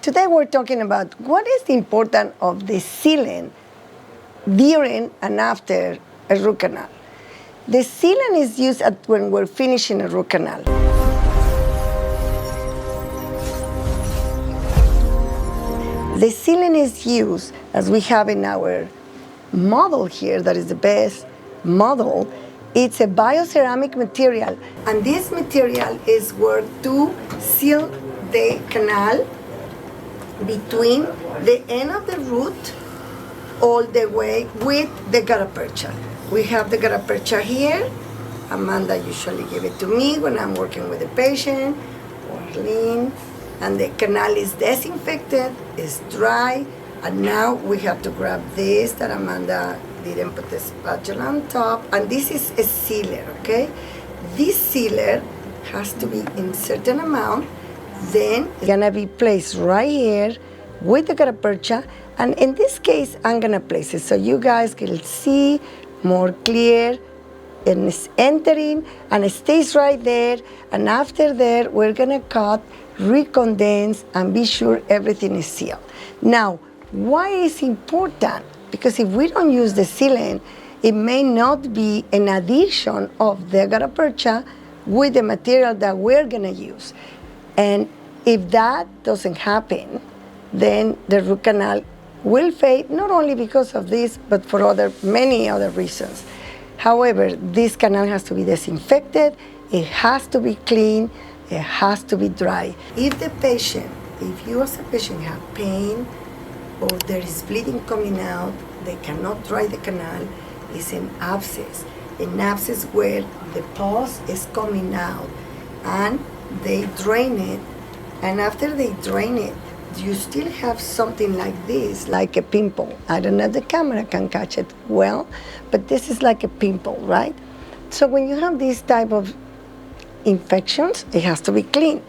Today we're talking about what is the importance of the sealant during and after a root canal. The sealant is used when we're finishing a root canal. The sealant is used, as we have in our model here, that is the best model. It's a bioceramic material, and this material is worth to seal the canal between the end of the root all the way with the gutta-percha. We have the gutta-percha here. Amanda usually give it to me when I'm working with a patient or clean. And the canal is disinfected, it's dry, and now we have to grab this that Amanda didn't put the spatula on top, and this is a sealer, okay? This sealer has to be in certain amount, then it's gonna be placed right here with the gutta-percha, and in this case, I'm gonna place it so you guys can see more clear, and it's entering, and it stays right there, and after that, we're gonna cut, recondense, and be sure everything is sealed. Now, why is important? Because if we don't use the sealant, it may not be an addition of the gutta-percha with the material that we're gonna use. And if that doesn't happen, then the root canal will fade, not only because of this, but for many other reasons. However, this canal has to be disinfected, it has to be clean, it has to be dry. If you as a patient have pain or there is bleeding coming out, they cannot dry the canal, it's an abscess. An abscess where the pus is coming out, and they drain it, and after they drain it, you still have something like this, like a pimple. I don't know if the camera can catch it well, but this is like a pimple, right? So when you have these type of infections, it has to be clean.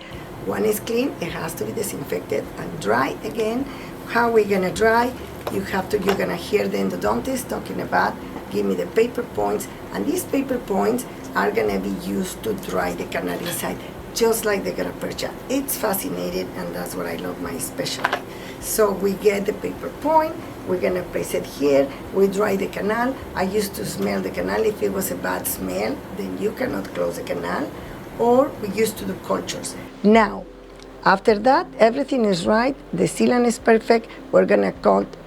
When it's clean, it has to be disinfected and dry again. How are we gonna dry? You're gonna hear the endodontist talking about, give me the paper points, and these paper points are gonna be used to dry the canal inside, just like the gutta-percha. It's fascinating, and that's what I love my specialty. So we get the paper point, we're gonna place it here, we dry the canal. I used to smell the canal. If it was a bad smell, then you cannot close the canal, or we used to do cultures. Now, after that, everything is right, the sealant is perfect, we're gonna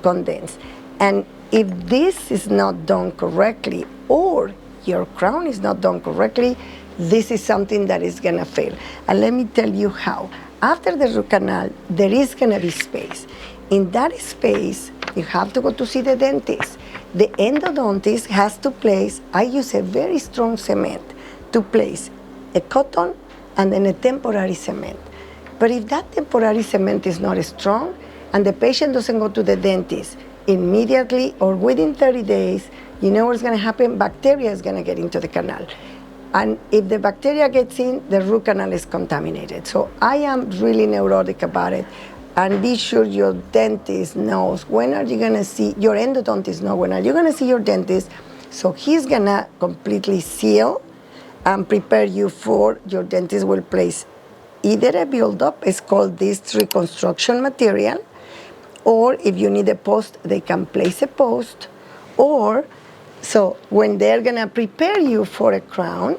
condense. And if this is not done correctly, or your crown is not done correctly, this is something that is gonna fail. And let me tell you how. After the root canal, there is gonna be space. In that space, you have to go to see the dentist. The endodontist has to place, I use a very strong cement to place a cotton and then a temporary cement. But if that temporary cement is not strong and the patient doesn't go to the dentist immediately or within 30 days, you know what's gonna happen? Bacteria is gonna get into the canal. And if the bacteria gets in, the root canal is contaminated. So I am really neurotic about it. And be sure your dentist knows when are you gonna see, your endodontist knows when are you gonna see your dentist. So he's gonna completely seal and prepare you for, your dentist will place either a buildup, it's called this reconstruction material, or if you need a post, they can place a post, or, so when they're gonna prepare you for a crown,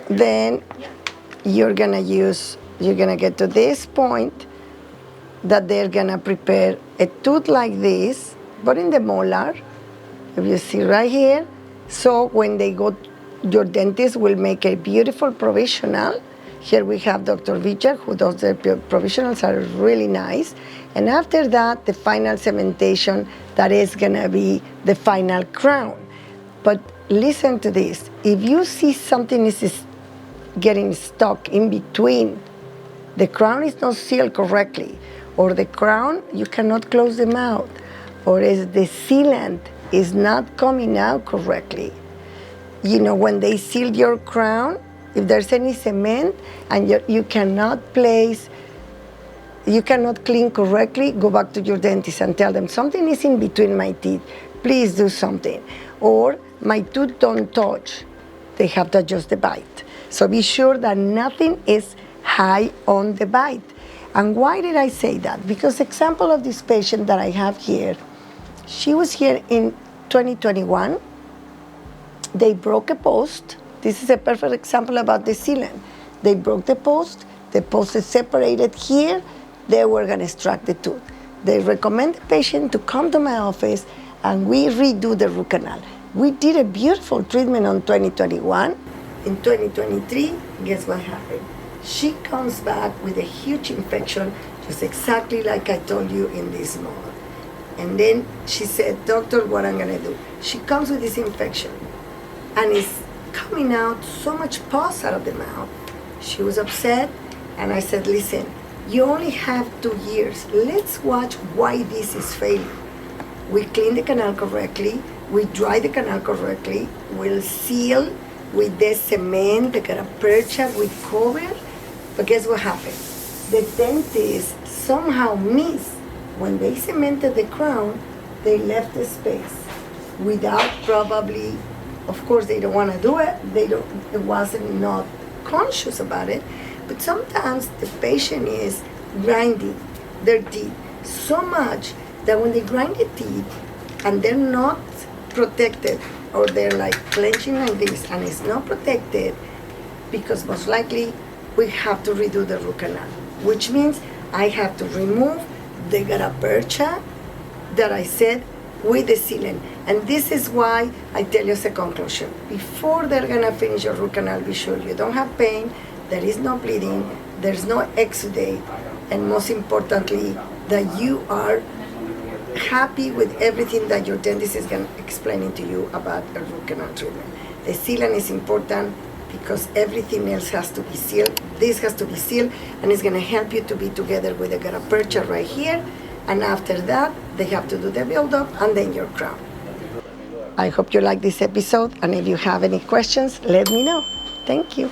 then you're gonna get to this point that they're gonna prepare a tooth like this, but in the molar, if you see right here, so when they go, your dentist will make a beautiful provisional. Here we have Dr. Vijay, who does the provisionals, are really nice. And after that, the final cementation, that is gonna be the final crown. But listen to this, if you see something is getting stuck in between, the crown is not sealed correctly, or the crown, you cannot close the mouth, or is the sealant is not coming out correctly. You know, when they seal your crown, if there's any cement and you cannot clean correctly, go back to your dentist and tell them something is in between my teeth, please do something. Or my tooth don't touch, they have to adjust the bite. So be sure that nothing is high on the bite. And why did I say that? Because example of this patient that I have here, she was here in 2021. They broke a post. This is a perfect example about the sealant. They broke the post is separated here, they were gonna extract the tooth. They recommend the patient to come to my office and we redo the root canal. We did a beautiful treatment on 2021. In 2023, guess what happened? She comes back with a huge infection, just exactly like I told you in this model. And then she said, doctor, what I'm gonna do? She comes with this infection and it's coming out so much pus out of the mouth. She was upset and I said, listen, you only have 2 years. Let's watch why this is failing. We clean the canal correctly, we dry the canal correctly, we'll seal with the cement, the gutta-percha, we cover. But guess what happened? The dentist somehow missed. When they cemented the crown, they left the space without probably, of course they don't want to do it, it wasn't not conscious about it, but sometimes the patient is grinding their teeth so much that when they grind the teeth and they're not protected, or they're like clenching like this and it's not protected, because most likely we have to redo the root canal, which means I have to remove the gutta-percha that I said with the sealant. And this is why I tell you as a conclusion. Before they're gonna finish your root canal, be sure you don't have pain, there is no bleeding, there's no exudate, and most importantly, that you are happy with everything that your dentist is explaining to you about a root canal treatment. The sealant is important because everything else has to be sealed. This has to be sealed, and it's gonna help you to be together with the gutta-percha right here. And after that, they have to do the build-up and then your crown. I hope you like this episode, and if you have any questions, let me know. Thank you.